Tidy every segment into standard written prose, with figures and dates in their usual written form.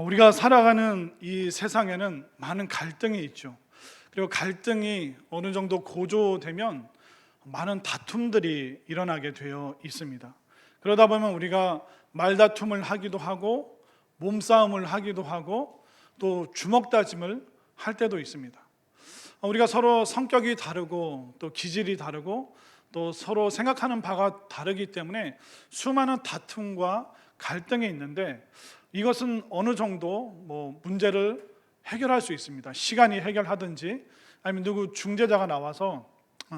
우리가 살아가는 이 세상에는 많은 갈등이 있죠. 그리고 갈등이 어느 정도 고조되면 많은 다툼들이 일어나게 되어 있습니다. 그러다 보면 우리가 말다툼을 하기도 하고 몸싸움을 하기도 하고 또 주먹다짐을 할 때도 있습니다. 우리가 서로 성격이 다르고 또 기질이 다르고 또 서로 생각하는 바가 다르기 때문에 수많은 다툼과 갈등이 있는데, 이것은 어느 정도 문제를 해결할 수 있습니다. 시간이 해결하든지 아니면 누구 중재자가 나와서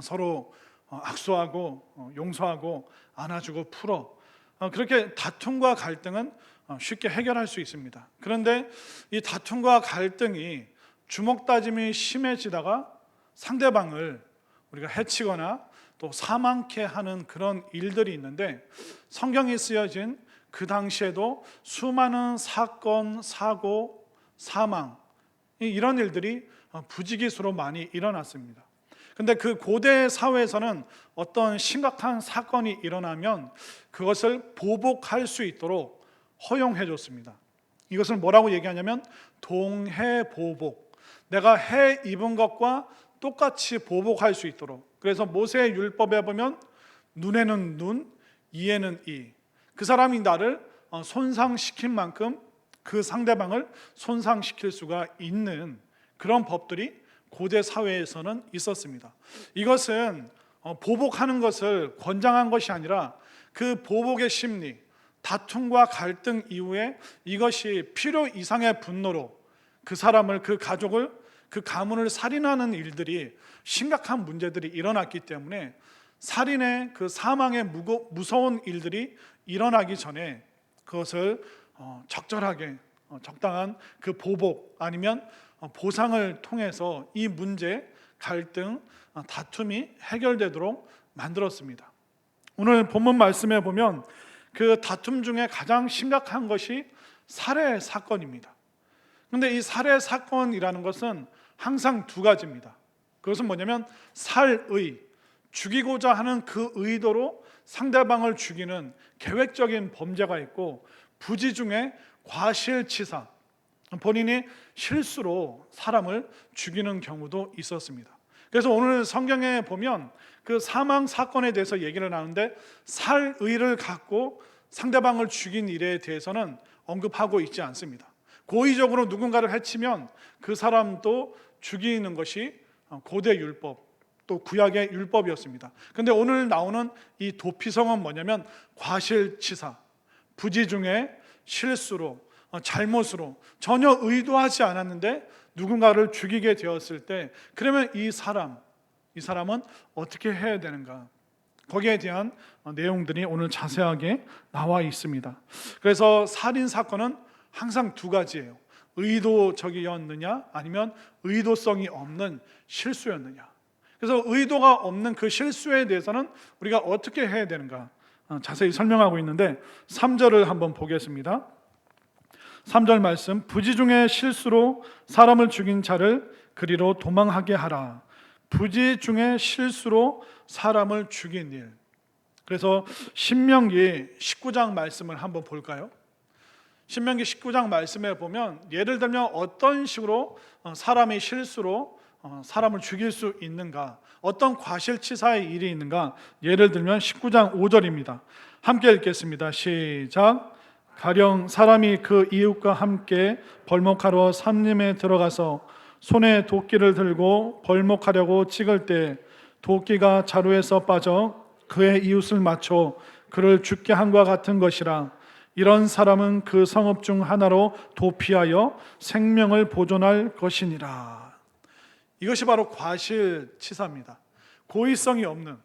서로 악수하고 용서하고 안아주고 풀어, 그렇게 다툼과 갈등은 쉽게 해결할 수 있습니다. 그런데 이 다툼과 갈등이 주먹다짐이 심해지다가 상대방을 우리가 해치거나 또 사망케 하는 그런 일들이 있는데, 성경이 쓰여진 그 당시에도 수많은 사건, 사고, 사망, 이런 일들이 부지기수로 많이 일어났습니다. 근데 그 고대 사회에서는 어떤 심각한 사건이 일어나면 그것을 보복할 수 있도록 허용해 줬습니다. 이것을 뭐라고 얘기하냐면 동해보복, 내가 해 입은 것과 똑같이 보복할 수 있도록. 그래서 모세의 율법에 보면 눈에는 눈, 이에는 이, 그 사람이 나를 손상시킨 만큼 그 상대방을 손상시킬 수가 있는 그런 법들이 고대 사회에서는 있었습니다. 이것은 보복하는 것을 권장한 것이 아니라 그 보복의 심리, 다툼과 갈등 이후에 이것이 필요 이상의 분노로 그 사람을, 그 가족을, 그 가문을 살인하는 일들이, 심각한 문제들이 일어났기 때문에 살인의 그 사망의 무서운 일들이 일어나기 전에 그것을 적절하게 적당한 그 보복 아니면 보상을 통해서 이 문제, 갈등, 다툼이 해결되도록 만들었습니다. 오늘 본문 말씀에 보면 그 다툼 중에 가장 심각한 것이 살해 사건입니다. 그런데 이 살해 사건이라는 것은 항상 두 가지입니다. 그것은 뭐냐면 살의, 죽이고자 하는 그 의도로 상대방을 죽이는 계획적인 범죄가 있고, 부지 중에 과실치사, 본인이 실수로 사람을 죽이는 경우도 있었습니다. 그래서 오늘 성경에 보면 그 사망 사건에 대해서 얘기를 나누는데 살의를 갖고 상대방을 죽인 일에 대해서는 언급하고 있지 않습니다. 고의적으로 누군가를 해치면 그 사람도 죽이는 것이 고대 율법, 또 구약의 율법이었습니다. 그런데 오늘 나오는 이 도피성은 뭐냐면 과실치사, 부지 중에 실수로, 잘못으로, 전혀 의도하지 않았는데 누군가를 죽이게 되었을 때, 그러면 이 사람은 어떻게 해야 되는가? 거기에 대한 내용들이 오늘 자세하게 나와 있습니다. 그래서 살인 사건은 항상 두 가지예요. 의도적이었느냐 아니면 의도성이 없는 실수였느냐. 그래서 의도가 없는 그 실수에 대해서는 우리가 어떻게 해야 되는가 자세히 설명하고 있는데, 3절을 한번 보겠습니다. 3절 말씀, 부지 중에 실수로 사람을 죽인 자를 그리로 도망하게 하라. 부지 중에 실수로 사람을 죽인 일. 그래서 신명기 19장 말씀을 한번 볼까요? 신명기 19장 말씀에 보면 예를 들면 어떤 식으로 사람이 실수로 사람을 죽일 수 있는가, 어떤 과실치사의 일이 있는가. 예를 들면 19장 5절입니다. 함께 읽겠습니다. 시작. 가령 사람이 그 이웃과 함께 벌목하러 산림에 들어가서 손에 도끼를 들고 벌목하려고 찍을 때 도끼가 자루에서 빠져 그의 이웃을 맞춰 그를 죽게 한과 같은 것이라. 이런 사람은 그 성읍 중 하나로 도피하여 생명을 보존할 것이니라. 이것이 바로 과실치사입니다. 고의성이 없는,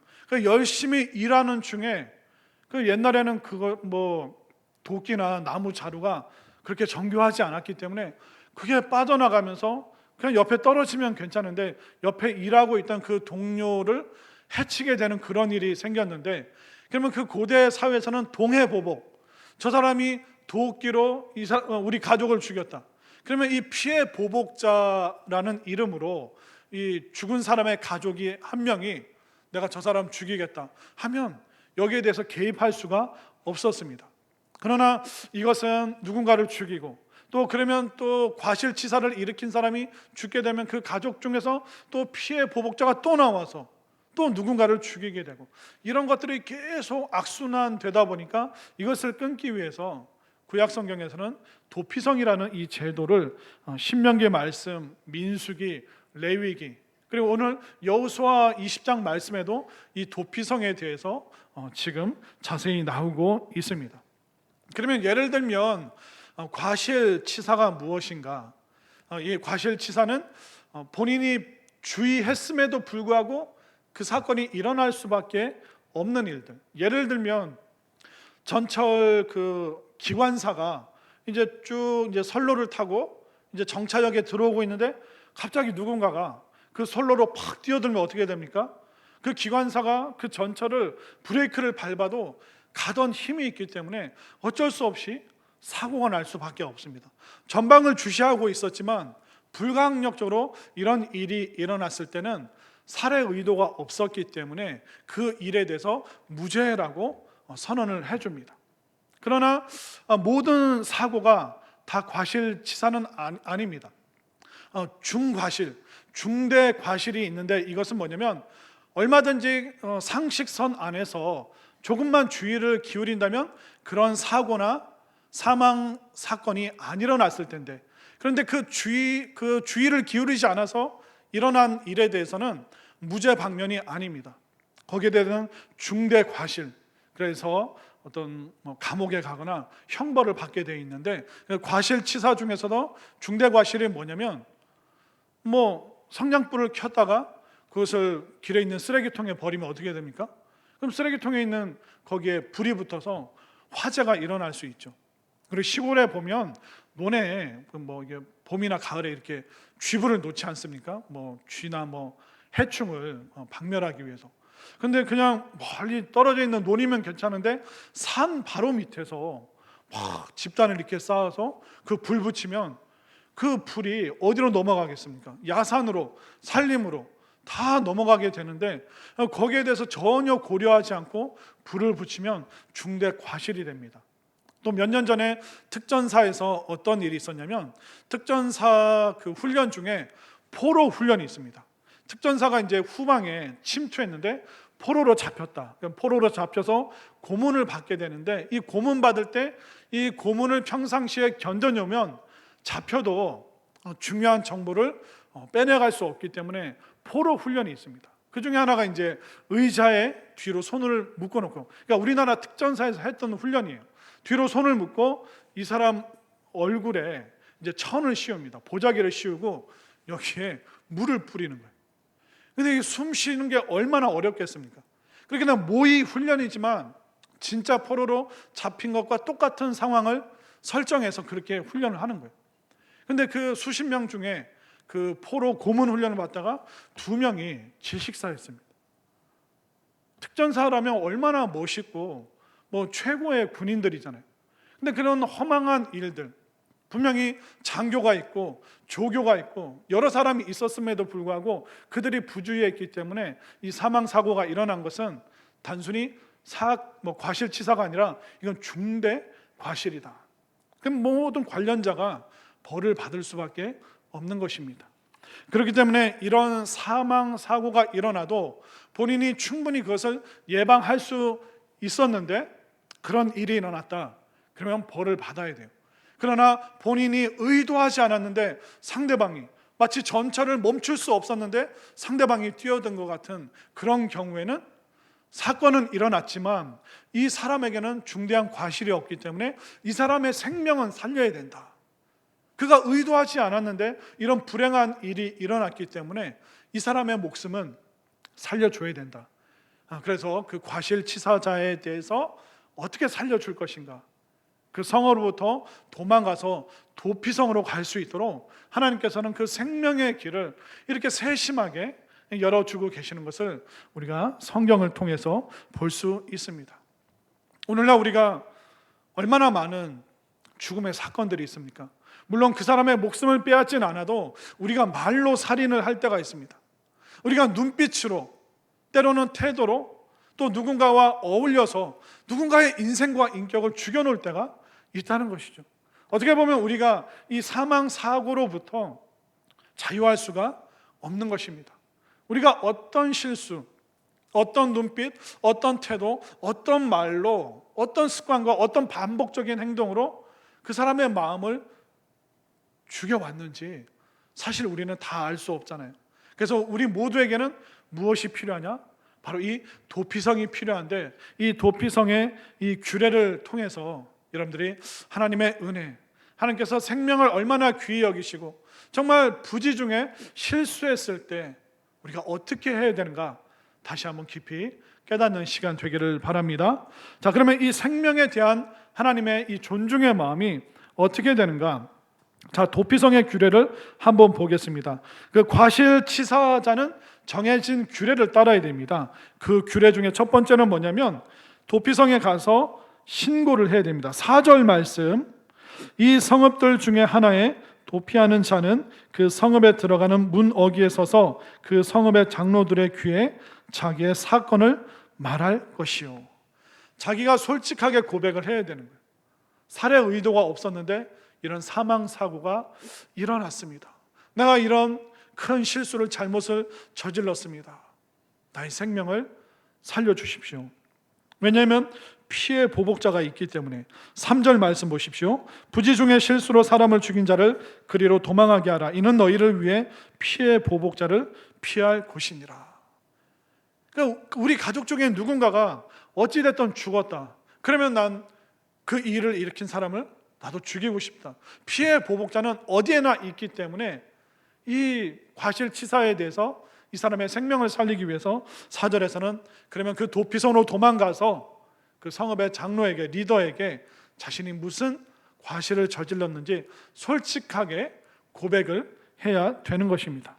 열심히 일하는 중에, 옛날에는 도끼나 나무 자루가 그렇게 정교하지 않았기 때문에 그게 빠져나가면서 그냥 옆에 떨어지면 괜찮은데 옆에 일하고 있던 그 동료를 해치게 되는 그런 일이 생겼는데, 그러면 그 고대 사회에서는 동해보복, 저 사람이 도끼로 우리 가족을 죽였다. 그러면 이 피해 보복자라는 이름으로 이 죽은 사람의 가족이 한 명이 내가 저 사람 죽이겠다 하면 여기에 대해서 개입할 수가 없었습니다. 그러나 이것은 누군가를 죽이고 또 그러면 또 과실치사를 일으킨 사람이 죽게 되면 그 가족 중에서 또 피해 보복자가 또 나와서 또 누군가를 죽이게 되고, 이런 것들이 계속 악순환 되다 보니까 이것을 끊기 위해서 구약 성경에서는 도피성이라는 이 제도를 신명기 말씀, 민수기, 레위기, 그리고 오늘 여호수아 20장 말씀에도 이 도피성에 대해서 지금 자세히 나오고 있습니다. 그러면 예를 들면 과실치사가 무엇인가? 이 과실치사는 본인이 주의했음에도 불구하고 그 사건이 일어날 수밖에 없는 일들. 예를 들면 전철 그 기관사가 이제 쭉 이제 선로를 타고 이제 정차역에 들어오고 있는데 갑자기 누군가가 그 선로로 팍 뛰어들면 어떻게 됩니까? 그 기관사가 그 전철을 브레이크를 밟아도 가던 힘이 있기 때문에 어쩔 수 없이 사고가 날 수밖에 없습니다. 전방을 주시하고 있었지만 불가항력적으로 이런 일이 일어났을 때는 살해 의도가 없었기 때문에 그 일에 대해서 무죄라고 선언을 해줍니다. 그러나 모든 사고가 다 과실치사는 아닙니다. 중과실, 중대 과실이 있는데, 이것은 뭐냐면 얼마든지 상식선 안에서 조금만 주의를 기울인다면 그런 사고나 사망 사건이 안 일어났을 텐데, 그런데 그 주의를 기울이지 않아서 일어난 일에 대해서는 무죄 방면이 아닙니다. 거기에 대해서는 중대 과실, 그래서 어떤 감옥에 가거나 형벌을 받게 되어 있는데, 과실치사 중에서도 중대 과실이 뭐냐면 성냥불을 켰다가 그것을 길에 있는 쓰레기통에 버리면 어떻게 됩니까? 그럼 쓰레기통에 있는 거기에 불이 붙어서 화재가 일어날 수 있죠. 그리고 시골에 보면 논에 이게 봄이나 가을에 이렇게 쥐불을 놓지 않습니까? 쥐나 해충을 박멸하기 위해서. 근데 그냥 멀리 떨어져 있는 논이면 괜찮은데 산 바로 밑에서 막 집단을 이렇게 쌓아서 그 불 붙이면 그 불이 어디로 넘어가겠습니까? 야산으로, 산림으로 다 넘어가게 되는데, 거기에 대해서 전혀 고려하지 않고 불을 붙이면 중대 과실이 됩니다. 또 몇 년 전에 특전사에서 어떤 일이 있었냐면, 특전사 그 훈련 중에 포로 훈련이 있습니다. 특전사가 이제 후방에 침투했는데 포로로 잡혔다. 포로로 잡혀서 고문을 받게 되는데, 이 고문 받을 때 이 고문을 평상시에 견뎌내면 잡혀도 중요한 정보를 빼내갈 수 없기 때문에 포로 훈련이 있습니다. 그 중에 하나가 이제 의자에 뒤로 손을 묶어놓고, 그러니까 우리나라 특전사에서 했던 훈련이에요. 뒤로 손을 묶고 이 사람 얼굴에 이제 천을 씌웁니다. 보자기를 씌우고 여기에 물을 뿌리는 거예요. 근데 숨 쉬는 게 얼마나 어렵겠습니까? 그렇게 그냥 모의 훈련이지만 진짜 포로로 잡힌 것과 똑같은 상황을 설정해서 그렇게 훈련을 하는 거예요. 근데 그 수십 명 중에 그 포로 고문 훈련을 받다가 2명이 질식사했습니다. 특전사라면 얼마나 멋있고 최고의 군인들이잖아요. 근데 그런 허망한 일들, 분명히 장교가 있고 조교가 있고 여러 사람이 있었음에도 불구하고 그들이 부주의했기 때문에 이 사망 사고가 일어난 것은 단순히 과실치사가 아니라 이건 중대 과실이다. 그럼 모든 관련자가 벌을 받을 수밖에 없는 것입니다. 그렇기 때문에 이런 사망 사고가 일어나도 본인이 충분히 그것을 예방할 수 있었는데 그런 일이 일어났다. 그러면 벌을 받아야 돼요. 그러나 본인이 의도하지 않았는데 상대방이, 마치 전철을 멈출 수 없었는데 상대방이 뛰어든 것 같은 그런 경우에는 사건은 일어났지만 이 사람에게는 중대한 과실이 없기 때문에 이 사람의 생명은 살려야 된다. 그가 의도하지 않았는데 이런 불행한 일이 일어났기 때문에 이 사람의 목숨은 살려줘야 된다. 그래서 그 과실치사자에 대해서 어떻게 살려줄 것인가, 그 성으로부터 도망가서 도피성으로 갈 수 있도록 하나님께서는 그 생명의 길을 이렇게 세심하게 열어주고 계시는 것을 우리가 성경을 통해서 볼 수 있습니다. 오늘날 우리가 얼마나 많은 죽음의 사건들이 있습니까? 물론 그 사람의 목숨을 빼앗진 않아도 우리가 말로 살인을 할 때가 있습니다. 우리가 눈빛으로, 때로는 태도로, 또 누군가와 어울려서 누군가의 인생과 인격을 죽여놓을 때가 있다는 것이죠. 어떻게 보면 우리가 이 사망 사고로부터 자유할 수가 없는 것입니다. 우리가 어떤 실수, 어떤 눈빛, 어떤 태도, 어떤 말로, 어떤 습관과 어떤 반복적인 행동으로 그 사람의 마음을 죽여왔는지 사실 우리는 다 알 수 없잖아요. 그래서 우리 모두에게는 무엇이 필요하냐? 바로 이 도피성이 필요한데, 이 도피성의 이 규례를 통해서 여러분들이 하나님의 은혜, 하나님께서 생명을 얼마나 귀히 여기시고 정말 부지 중에 실수했을 때 우리가 어떻게 해야 되는가 다시 한번 깊이 깨닫는 시간 되기를 바랍니다. 자, 그러면 이 생명에 대한 하나님의 이 존중의 마음이 어떻게 되는가? 자, 도피성의 규례를 한번 보겠습니다. 그 과실치사자는 정해진 규례를 따라야 됩니다. 그 규례 중에 첫 번째는 뭐냐면 도피성에 가서 신고를 해야 됩니다. 4절 말씀, 이 성읍들 중에 하나에 도피하는 자는 그 성읍에 들어가는 문 어귀에 서서 그 성읍의 장로들의 귀에 자기의 사건을 말할 것이요. 자기가 솔직하게 고백을 해야 되는 거예요. 살해 의도가 없었는데 이런 사망 사고가 일어났습니다. 내가 이런 큰 실수를, 잘못을 저질렀습니다. 나의 생명을 살려주십시오. 왜냐하면 피해 보복자가 있기 때문에. 3절 말씀 보십시오. 부지 중에 실수로 사람을 죽인 자를 그리로 도망하게 하라. 이는 너희를 위해 피해 보복자를 피할 곳이니라. 그러니까 우리 가족 중에 누군가가 어찌됐든 죽었다. 그러면 난 그 일을 일으킨 사람을 나도 죽이고 싶다. 피해 보복자는 어디에나 있기 때문에 이 과실치사에 대해서 이 사람의 생명을 살리기 위해서 4절에서는 그러면 그 도피성으로 도망가서 그 성읍의 장로에게, 리더에게 자신이 무슨 과실을 저질렀는지 솔직하게 고백을 해야 되는 것입니다.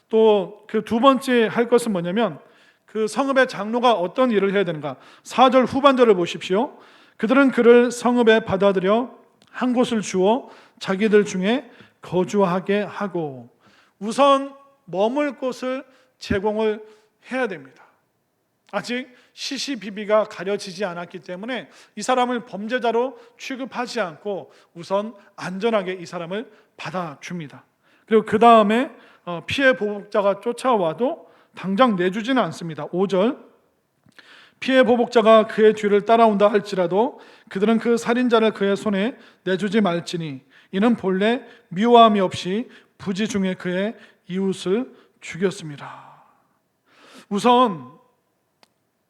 또 그 두 번째 할 것은 뭐냐면 그 성읍의 장로가 어떤 일을 해야 되는가? 4절 후반절을 보십시오. 그들은 그를 성읍에 받아들여 한 곳을 주어 자기들 중에 거주하게 하고, 우선 머물 곳을 제공을 해야 됩니다. 아직 시시비비가 가려지지 않았기 때문에 이 사람을 범죄자로 취급하지 않고 우선 안전하게 이 사람을 받아줍니다. 그리고 그 다음에 피해 보복자가 쫓아와도 당장 내주지는 않습니다. 5절, 피해 보복자가 그의 뒤를 따라온다 할지라도 그들은 그 살인자를 그의 손에 내주지 말지니 이는 본래 미워함이 없이 부지 중에 그의 이웃을 죽였습니다. 우선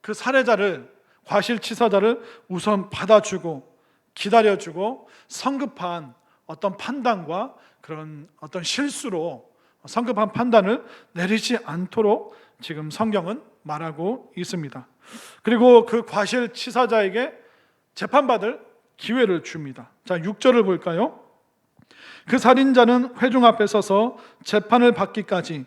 그 살해자를, 과실치사자를 우선 받아주고 기다려주고 성급한 어떤 판단과 그런 어떤 실수로 성급한 판단을 내리지 않도록 지금 성경은 말하고 있습니다. 그리고 그 과실치사자에게 재판받을 기회를 줍니다. 자, 6절을 볼까요? 그 살인자는 회중 앞에 서서 재판을 받기까지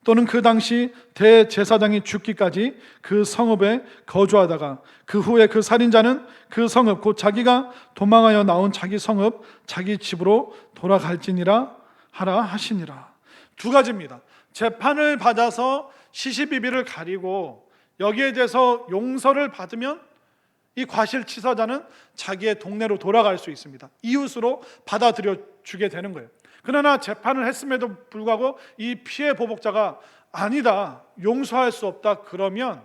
또는 그 당시 대제사장이 죽기까지 그 성읍에 거주하다가 그 후에 그 살인자는 그 성읍 곧 자기가 도망하여 나온 자기 성읍 자기 집으로 돌아갈지니라 하라 하시니라. 두 가지입니다. 재판을 받아서 시시비비를 가리고 여기에 대해서 용서를 받으면 이 과실치사자는 자기의 동네로 돌아갈 수 있습니다. 이웃으로 받아들여 주게 되는 거예요. 그러나 재판을 했음에도 불구하고 이 피해 보복자가 아니다, 용서할 수 없다, 그러면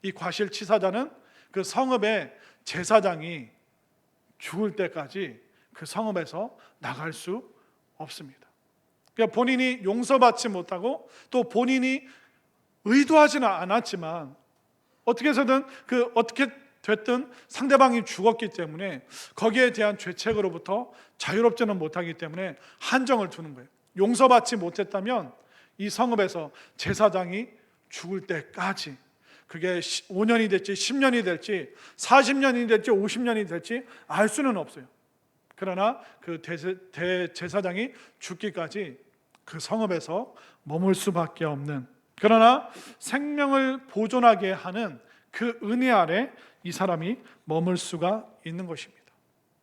이 과실치사자는 그 성읍의 제사장이 죽을 때까지 그 성읍에서 나갈 수 없습니다. 그러니까 본인이 용서받지 못하고 또 본인이 의도하지는 않았지만 어떻게 해서든 어떻게 됐든 상대방이 죽었기 때문에 거기에 대한 죄책으로부터 자유롭지는 못하기 때문에 한정을 두는 거예요. 용서받지 못했다면 이 성읍에서 제사장이 죽을 때까지, 그게 5년이 될지 10년이 될지 40년이 될지 50년이 될지 알 수는 없어요. 그러나 그 대제사장이 죽기까지 그 성읍에서 머물 수밖에 없는, 그러나 생명을 보존하게 하는 그 은혜 아래 이 사람이 머물 수가 있는 것입니다.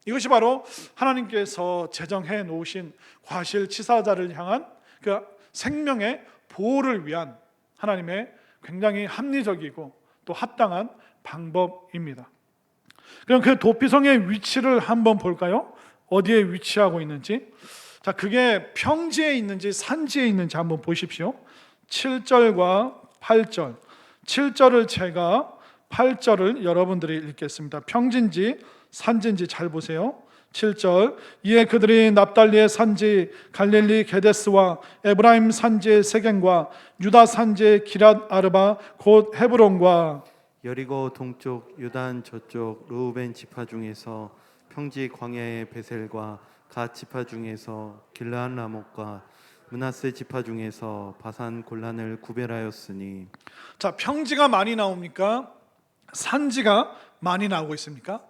이것이 바로 하나님께서 제정해 놓으신 과실치사자를 향한 그 생명의 보호를 위한 하나님의 굉장히 합리적이고 또 합당한 방법입니다. 그럼 그 도피성의 위치를 한번 볼까요? 어디에 위치하고 있는지, 자, 그게 평지에 있는지 산지에 있는지 한번 보십시오. 7절과 8절. 7절을 제가, 8절을 여러분들이 읽겠습니다. 평지인지 산지인지 잘 보세요. 7절. 이에 그들이 납달리의 산지 갈릴리 게데스와 에브라임 산지의 세겜과 유다 산지의 기랏 아르바 곧 헤브론과 여리고 동쪽 요단 저쪽 르우벤 지파 중에서 평지 광야의 베셀과 갓 지파 중에서 길르앗 라못과 므낫세 지파 중에서 바산 골란을 구별하였으니. 자, 평지가 많이 나옵니까? 산지가 많이 나오고 있습니까?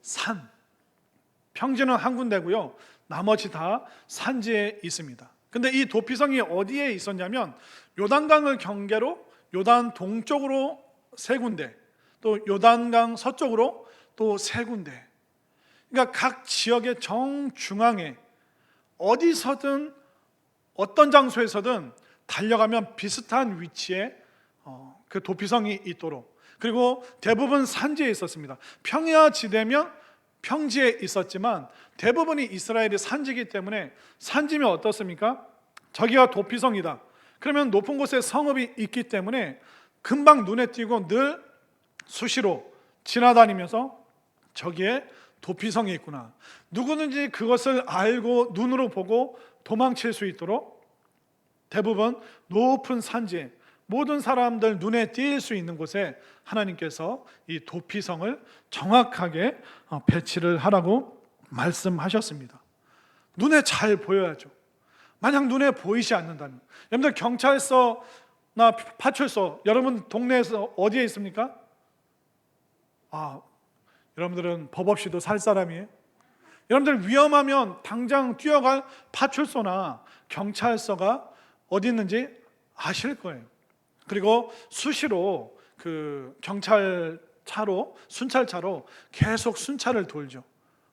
산. 평지는 한 군데고요. 나머지 다 산지에 있습니다. 근데 이 도피성이 어디에 있었냐면 요단강을 경계로 요단 동쪽으로 세 군데, 또 요단강 서쪽으로 또 세 군데. 그러니까 각 지역의 정중앙에 어디서든 어떤 장소에서든 달려가면 비슷한 위치에 그 도피성이 있도록, 그리고 대부분 산지에 있었습니다. 평야 지대면 평지에 있었지만 대부분이 이스라엘이 산지이기 때문에, 산지면 어떻습니까? 저기가 도피성이다. 그러면 높은 곳에 성읍이 있기 때문에 금방 눈에 띄고 늘 수시로 지나다니면서 저기에 도피성이 있구나, 누구든지 그것을 알고 눈으로 보고 도망칠 수 있도록 대부분 높은 산지에, 모든 사람들 눈에 띌 수 있는 곳에 하나님께서 이 도피성을 정확하게 배치를 하라고 말씀하셨습니다. 눈에 잘 보여야죠. 만약 눈에 보이지 않는다면, 여러분들 경찰서나 파출소, 여러분 동네에서 어디에 있습니까? 여러분들은 법 없이도 살 사람이에요. 여러분들 위험하면 당장 뛰어갈 파출소나 경찰서가 어디 있는지 아실 거예요. 그리고 수시로 그 경찰차로, 순찰차로 계속 순찰을 돌죠.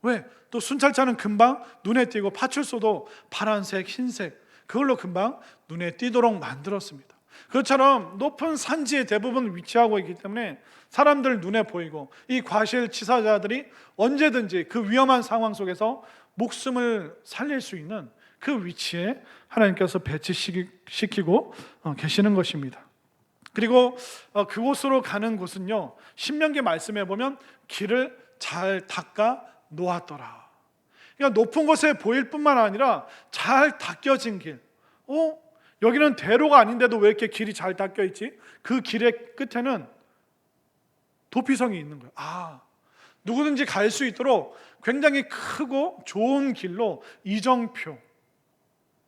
왜? 또 순찰차는 금방 눈에 띄고 파출소도 파란색, 흰색, 그걸로 금방 눈에 띄도록 만들었습니다. 그것처럼 높은 산지에 대부분 위치하고 있기 때문에 사람들 눈에 보이고, 이 과실치사자들이 언제든지 그 위험한 상황 속에서 목숨을 살릴 수 있는 그 위치에 하나님께서 배치시키고 계시는 것입니다. 그리고 그곳으로 가는 곳은요, 신명기 말씀에 보면 길을 잘 닦아 놓았더라. 그러니까 높은 곳에 보일 뿐만 아니라 잘 닦여진 길. 여기는 대로가 아닌데도 왜 이렇게 길이 잘 닦여 있지? 그 길의 끝에는 도피성이 있는 거예요. 누구든지 갈 수 있도록 굉장히 크고 좋은 길로 이정표,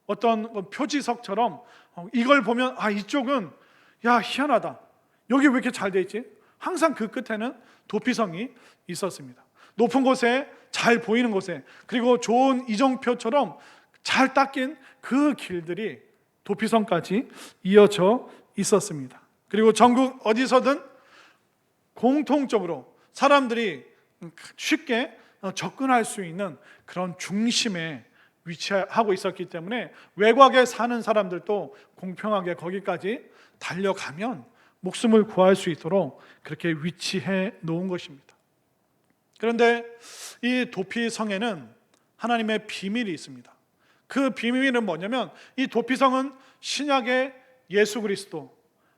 어떤 표지석처럼 이걸 보면 이쪽은 희한하다, 여기 왜 이렇게 잘 돼 있지? 항상 그 끝에는 도피성이 있었습니다. 높은 곳에, 잘 보이는 곳에, 그리고 좋은 이정표처럼 잘 닦인 그 길들이 도피성까지 이어져 있었습니다. 그리고 전국 어디서든 공통적으로 사람들이 쉽게 접근할 수 있는 그런 중심에 위치하고 있었기 때문에 외곽에 사는 사람들도 공평하게 거기까지 달려가면 목숨을 구할 수 있도록 그렇게 위치해 놓은 것입니다. 그런데 이 도피성에는 하나님의 비밀이 있습니다. 그 비밀은 뭐냐면, 이 도피성은 신약의 예수 그리스도,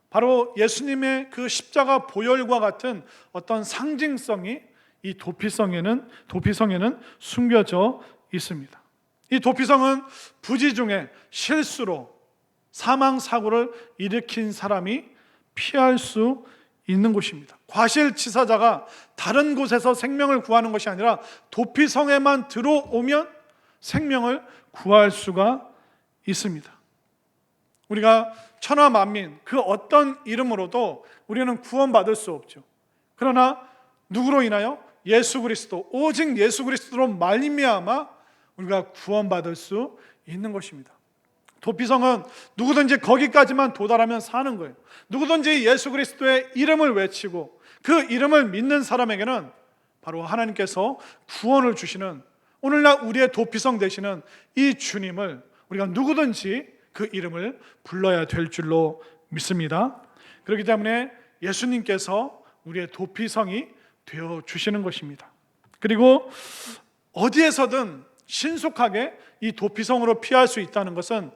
바로 예수님의 그 십자가 보혈과 같은 어떤 상징성이 이 도피성에는 숨겨져 있습니다. 이 도피성은 부지 중에 실수로 사망사고를 일으킨 사람이 피할 수 있는 곳입니다. 과실치사자가 다른 곳에서 생명을 구하는 것이 아니라 도피성에만 들어오면 생명을 구할 수가 있습니다. 우리가 천하만민 그 어떤 이름으로도 우리는 구원받을 수 없죠. 그러나 누구로 인하여? 예수 그리스도, 오직 예수 그리스도로 말미암아 우리가 구원받을 수 있는 것입니다. 도피성은 누구든지 거기까지만 도달하면 사는 거예요. 누구든지 예수 그리스도의 이름을 외치고 그 이름을 믿는 사람에게는 바로 하나님께서 구원을 주시는, 오늘날 우리의 도피성 되시는 이 주님을 우리가 누구든지 그 이름을 불러야 될 줄로 믿습니다. 그렇기 때문에 예수님께서 우리의 도피성이 되어 주시는 것입니다. 그리고 어디에서든 신속하게 이 도피성으로 피할 수 있다는 것은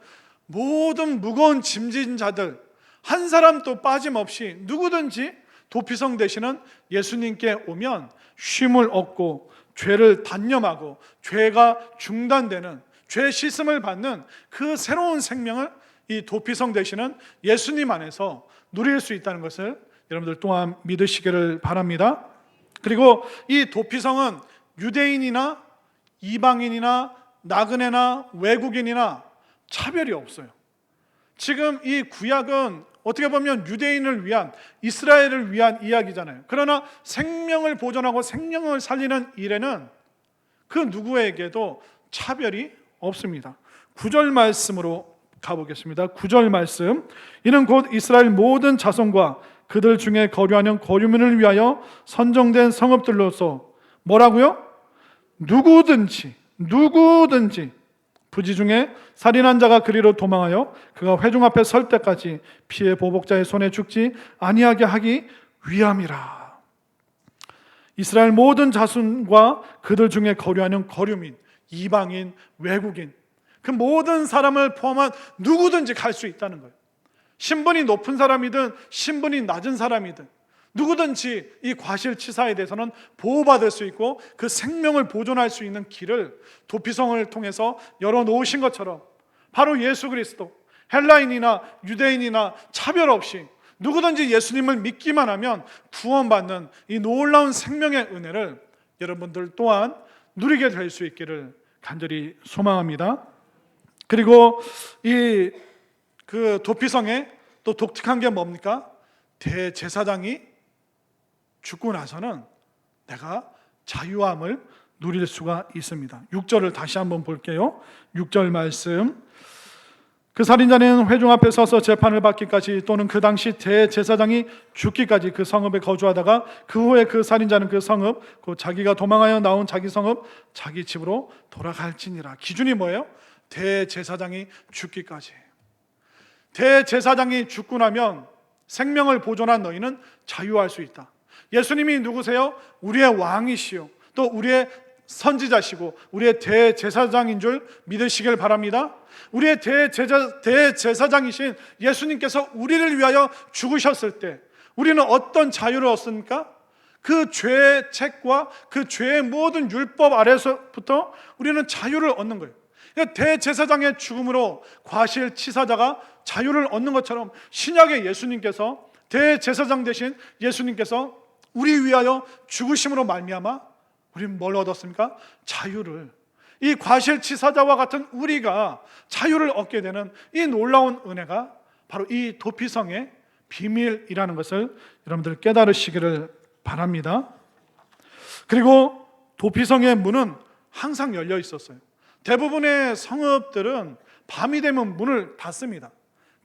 모든 무거운 짐진 자들 한 사람도 빠짐없이 누구든지 도피성 되시는 예수님께 오면 쉼을 얻고 죄를 단념하고 죄가 중단되는, 죄 씻음을 받는 그 새로운 생명을 이 도피성 되시는 예수님 안에서 누릴 수 있다는 것을 여러분들 또한 믿으시기를 바랍니다. 그리고 이 도피성은 유대인이나 이방인이나 나그네나 외국인이나 차별이 없어요. 지금 이 구약은 어떻게 보면 유대인을 위한, 이스라엘을 위한 이야기잖아요. 그러나 생명을 보존하고 생명을 살리는 일에는 그 누구에게도 차별이 없습니다. 9절 말씀으로 가보겠습니다. 9절 말씀. 이는 곧 이스라엘 모든 자손과 그들 중에 거류하는 거류민을 위하여 선정된 성읍들로서 뭐라고요? 누구든지 부지 중에 살인한 자가 그리로 도망하여 그가 회중 앞에 설 때까지 피해 보복자의 손에 죽지 아니하게 하기 위함이라. 이스라엘 모든 자손과 그들 중에 거류하는 거류민, 이방인, 외국인, 그 모든 사람을 포함한 누구든지 갈 수 있다는 거예요. 신분이 높은 사람이든 신분이 낮은 사람이든 누구든지 이 과실치사에 대해서는 보호받을 수 있고 그 생명을 보존할 수 있는 길을 도피성을 통해서 열어놓으신 것처럼 바로 예수 그리스도, 헬라인이나 유대인이나 차별 없이 누구든지 예수님을 믿기만 하면 구원받는 이 놀라운 생명의 은혜를 여러분들 또한 누리게 될 수 있기를 간절히 소망합니다. 그리고 이 그 도피성에 또 독특한 게 뭡니까? 대제사장이 죽고 나서는 내가 자유함을 누릴 수가 있습니다. 6절을 다시 한번 볼게요. 6절 말씀. 그 살인자는 회중 앞에 서서 재판을 받기까지 또는 그 당시 대제사장이 죽기까지 그 성읍에 거주하다가 그 후에 그 살인자는 그 성읍, 그 자기가 도망하여 나온 자기 성읍, 자기 집으로 돌아갈지니라. 기준이 뭐예요? 대제사장이 죽기까지. 대제사장이 죽고 나면 생명을 보존한 너희는 자유할 수 있다. 예수님이 누구세요? 우리의 왕이시요 또 우리의 선지자시고 우리의 대제사장인 줄 믿으시길 바랍니다. 우리의 대제사장이신 예수님께서 우리를 위하여 죽으셨을 때 우리는 어떤 자유를 얻습니까? 그 죄의 책과 그 죄의 모든 율법 아래서부터 우리는 자유를 얻는 거예요. 대제사장의 죽음으로 과실치사자가 자유를 얻는 것처럼 신약의 예수님께서, 대제사장 되신 예수님께서 우리 위하여 죽으심으로 말미암아 우리는 뭘 얻었습니까? 자유를. 이 과실치사자와 같은 우리가 자유를 얻게 되는 이 놀라운 은혜가 바로 이 도피성의 비밀이라는 것을 여러분들 깨달으시기를 바랍니다. 그리고 도피성의 문은 항상 열려 있었어요. 대부분의 성읍들은 밤이 되면 문을 닫습니다.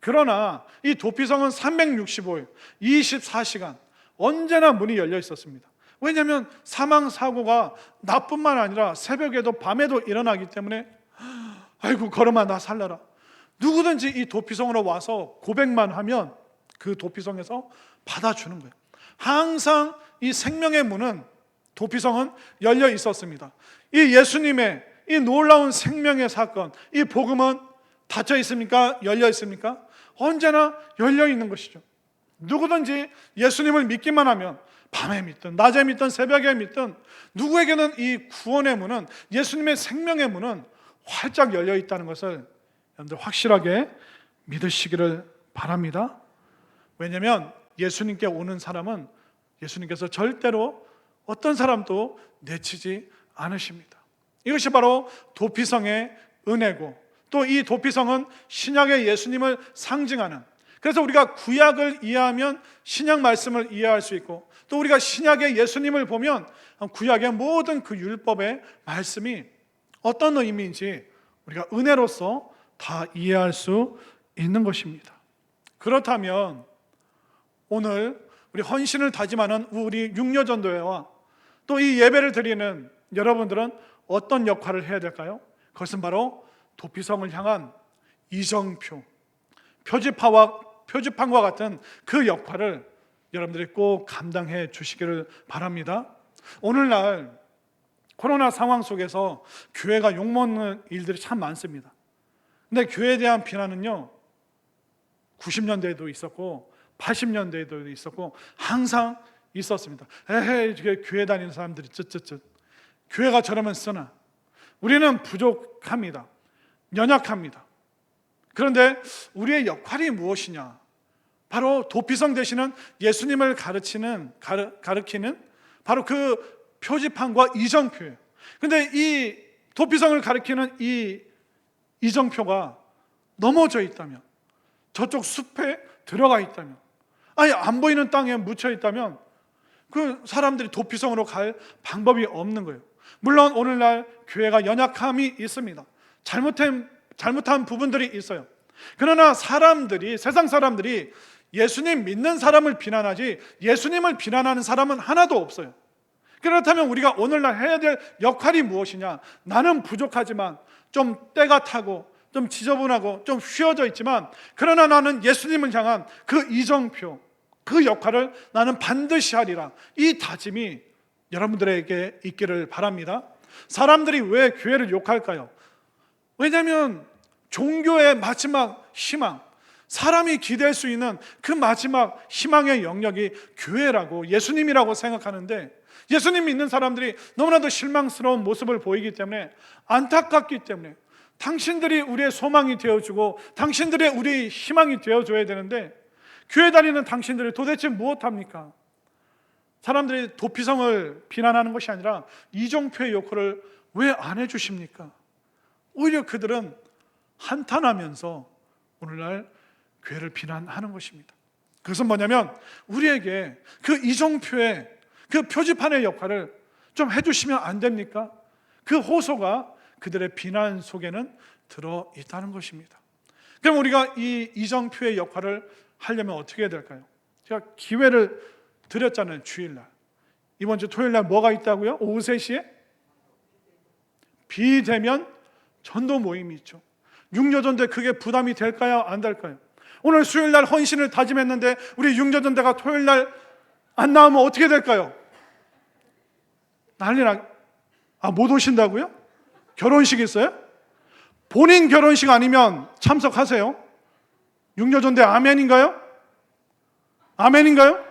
그러나 이 도피성은 365일 24시간 언제나 문이 열려 있었습니다. 왜냐하면 사망사고가 낮뿐만 아니라 새벽에도 밤에도 일어나기 때문에 아이고 걸음아 나 살려라. 누구든지 이 도피성으로 와서 고백만 하면 그 도피성에서 받아주는 거예요. 항상 이 생명의 문은, 도피성은 열려 있었습니다. 이 예수님의 이 놀라운 생명의 사건, 이 복음은 닫혀 있습니까? 열려 있습니까? 언제나 열려 있는 것이죠. 누구든지 예수님을 믿기만 하면 밤에 믿든 낮에 믿든 새벽에 믿든 누구에게는 이 구원의 문은, 예수님의 생명의 문은 활짝 열려 있다는 것을 여러분들 확실하게 믿으시기를 바랍니다. 왜냐하면 예수님께 오는 사람은 예수님께서 절대로 어떤 사람도 내치지 않으십니다. 이것이 바로 도피성의 은혜고, 또 이 도피성은 신약의 예수님을 상징하는, 그래서 우리가 구약을 이해하면 신약 말씀을 이해할 수 있고, 또 우리가 신약의 예수님을 보면 구약의 모든 그 율법의 말씀이 어떤 의미인지 우리가 은혜로서 다 이해할 수 있는 것입니다. 그렇다면 오늘 우리 헌신을 다짐하는 우리 육려전도회와 또 이 예배를 드리는 여러분들은 어떤 역할을 해야 될까요? 그것은 바로 도피성을 향한 이정표, 표지판과 같은 그 역할을 여러분들이 꼭 감당해 주시기를 바랍니다. 오늘날 코로나 상황 속에서 교회가 욕먹는 일들이 참 많습니다. 근데 교회에 대한 비난은요, 90년대에도 있었고 80년대에도 있었고 항상 있었습니다. 에헤이, 교회 다니는 사람들이 쯧쯧쯧, 교회가 저러면 쓰나, 우리는 부족합니다. 연약합니다. 그런데 우리의 역할이 무엇이냐? 바로 도피성 되시는 예수님을 가르키는 바로 그 표지판과 이정표예요. 그런데 이 도피성을 가리키는 이 이정표가 넘어져 있다면, 저쪽 숲에 들어가 있다면, 아니 안 보이는 땅에 묻혀 있다면 그 사람들이 도피성으로 갈 방법이 없는 거예요. 물론 오늘날 교회가 연약함이 있습니다. 잘못한 부분들이 있어요. 그러나 세상 사람들이 예수님 믿는 사람을 비난하지 예수님을 비난하는 사람은 하나도 없어요. 그렇다면 우리가 오늘날 해야 될 역할이 무엇이냐? 나는 부족하지만, 좀 때가 타고 좀 지저분하고 좀 휘어져 있지만, 그러나 나는 예수님을 향한 그 이정표, 그 역할을 나는 반드시 하리라, 이 다짐이 여러분들에게 있기를 바랍니다. 사람들이 왜 교회를 욕할까요? 왜냐하면 종교의 마지막 희망, 사람이 기댈 수 있는 그 마지막 희망의 영역이 교회라고, 예수님이라고 생각하는데, 예수님 믿는 사람들이 너무나도 실망스러운 모습을 보이기 때문에, 안타깝기 때문에, 당신들이 우리의 소망이 되어주고 당신들이 우리의 희망이 되어줘야 되는데, 교회 다니는 당신들이 도대체 무엇합니까? 사람들이 도피성을 비난하는 것이 아니라 이정표의 역할을 왜 안 해주십니까? 오히려 그들은 한탄하면서 오늘날 교회를 비난하는 것입니다. 그것은 뭐냐면, 우리에게 그 이정표의 그 표지판의 역할을 좀 해주시면 안 됩니까? 그 호소가 그들의 비난 속에는 들어있다는 것입니다. 그럼 우리가 이 이정표의 역할을 하려면 어떻게 해야 될까요? 제가 기회를 드렸잖아요. 주일날, 이번 주 토요일날 뭐가 있다고요? 오후 3시에 비대면 전도 모임이 있죠. 융려전대, 그게 부담이 될까요? 안 될까요? 오늘 수요일날 헌신을 다짐했는데 우리 융려전대가 토요일날 안 나오면 어떻게 될까요? 못 오신다고요? 결혼식 있어요? 본인 결혼식 아니면 참석하세요. 융려전대 아멘인가요? 아멘인가요?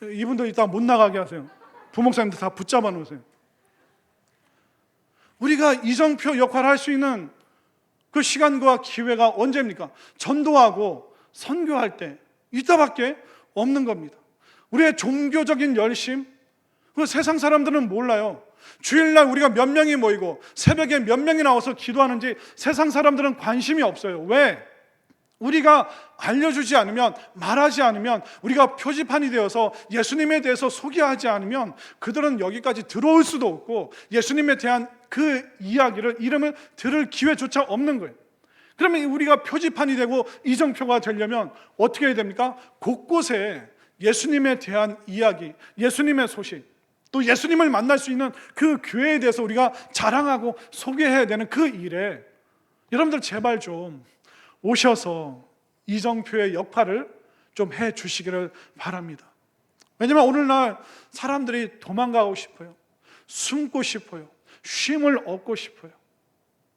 이분들 이따 못 나가게 하세요. 부목사님들 다 붙잡아 놓으세요. 우리가 이정표 역할을 할 수 있는 그 시간과 기회가 언제입니까? 전도하고 선교할 때, 이따밖에 없는 겁니다. 우리의 종교적인 열심, 그 세상 사람들은 몰라요. 주일날 우리가 몇 명이 모이고 새벽에 몇 명이 나와서 기도하는지 세상 사람들은 관심이 없어요. 왜? 우리가 알려주지 않으면, 말하지 않으면, 우리가 표지판이 되어서 예수님에 대해서 소개하지 않으면 그들은 여기까지 들어올 수도 없고 예수님에 대한 그 이야기를, 이름을 들을 기회조차 없는 거예요. 그러면 우리가 표지판이 되고 이정표가 되려면 어떻게 해야 됩니까? 곳곳에 예수님에 대한 이야기, 예수님의 소식, 또 예수님을 만날 수 있는 그 교회에 대해서 우리가 자랑하고 소개해야 되는 그 일에 여러분들 제발 좀 오셔서 이정표의 역할을 좀 해 주시기를 바랍니다. 왜냐하면 오늘날 사람들이 도망가고 싶어요. 숨고 싶어요. 쉼을 얻고 싶어요.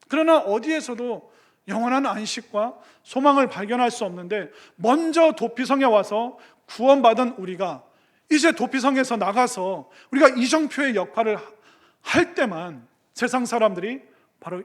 그러나 어디에서도 영원한 안식과 소망을 발견할 수 없는데, 먼저 도피성에 와서 구원받은 우리가 이제 도피성에서 나가서 우리가 이정표의 역할을 할 때만 세상 사람들이 바로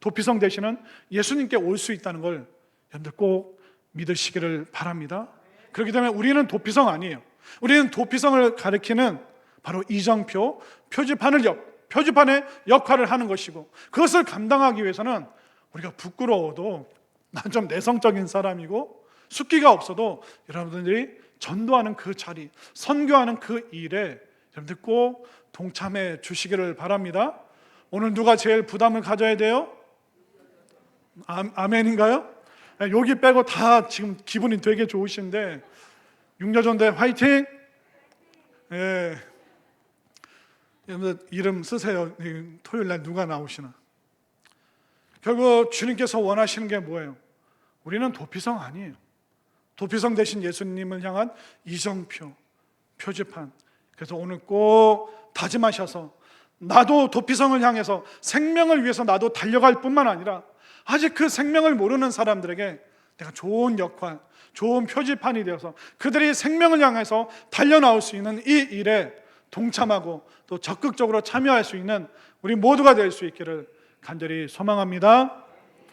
도피성 되시는 예수님께 올 수 있다는 걸 여러분들 꼭 믿으시기를 바랍니다. 그렇기 때문에 우리는 도피성 아니에요. 우리는 도피성을 가리키는 바로 이정표, 표지판의 역할을 하는 것이고, 그것을 감당하기 위해서는 우리가 부끄러워도, 난 좀 내성적인 사람이고 숫기가 없어도 여러분들이 전도하는 그 자리, 선교하는 그 일에 여러분들 꼭 동참해 주시기를 바랍니다. 오늘 누가 제일 부담을 가져야 돼요? 아멘인가요? 여기 빼고 다 지금 기분이 되게 좋으신데, 융려전대 화이팅! 예. 여러분들 이름 쓰세요. 토요일날 누가 나오시나. 결국 주님께서 원하시는 게 뭐예요? 우리는 도피성 아니에요. 도피성 대신 예수님을 향한 이정표, 표지판, 그래서 오늘 꼭 다짐하셔서 나도 도피성을 향해서 생명을 위해서 나도 달려갈 뿐만 아니라 아직 그 생명을 모르는 사람들에게 내가 좋은 역할, 좋은 표지판이 되어서 그들이 생명을 향해서 달려나올 수 있는 이 일에 동참하고 또 적극적으로 참여할 수 있는 우리 모두가 될 수 있기를 간절히 소망합니다.